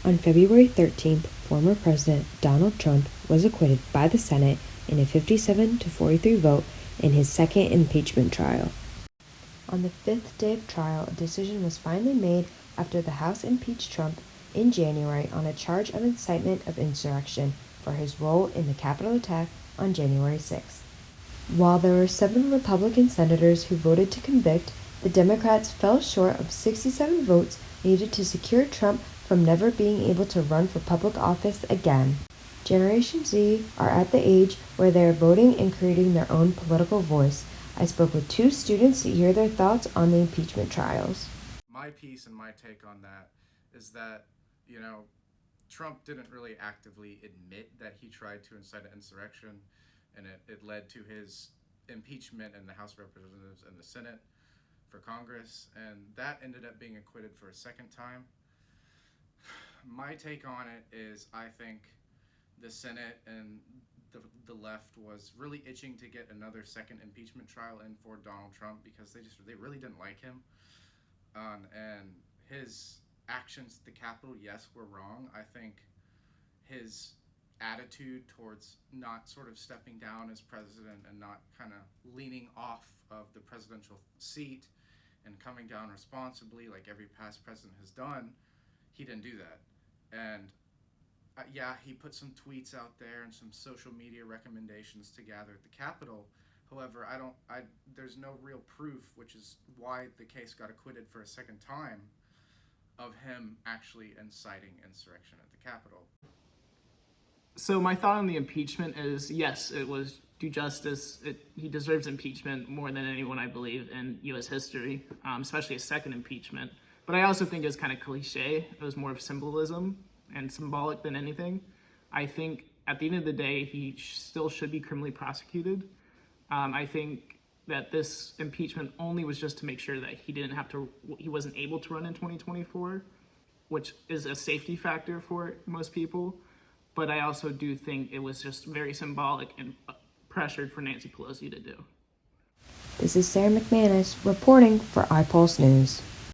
On February 13th, former President Donald Trump was acquitted by the Senate in a 57-43 vote in his second impeachment trial. On the fifth day of trial, a decision was finally made after the House impeached Trump in January on a charge of incitement of insurrection for his role in the Capitol attack on January 6th. While there were 7 Republican senators who voted to convict, the Democrats fell short of 67 votes needed to secure Trump from never being able to run for public office again. Generation Z are at the age where they are voting and creating their own political voice. I spoke with 2 students to hear their thoughts on the impeachment trials. My piece and my take on that is that, Trump didn't really actively admit that he tried to incite an insurrection, and it led to his impeachment in the House of Representatives and the Senate for Congress, and that ended up being acquitted for a second time. My take on it is I think the Senate and the left was really itching to get another second impeachment trial in for Donald Trump because they really didn't like him, and his actions at the Capitol, yes, were wrong. I think his attitude towards not sort of stepping down as president and not kind of leaning off of the presidential seat and coming down responsibly like every past president has done, he didn't do that. And yeah, he put some tweets out there and some social media recommendations to gather at the Capitol. However, there's no real proof, which is why the case got acquitted for a second time, of him actually inciting insurrection at the Capitol. So my thought on the impeachment is, yes, it was due justice. He deserves impeachment more than anyone, I believe, in U.S. history, especially a second impeachment. But I also think it's kind of cliche. It was more of symbolism and symbolic than anything. I think at the end of the day, he still should be criminally prosecuted. I think that this impeachment only was just to make sure that he wasn't able to run in 2024, which is a safety factor for most people. But I also do think it was just very symbolic and pressured for Nancy Pelosi to do. This is Sara McManus reporting for iPulse News.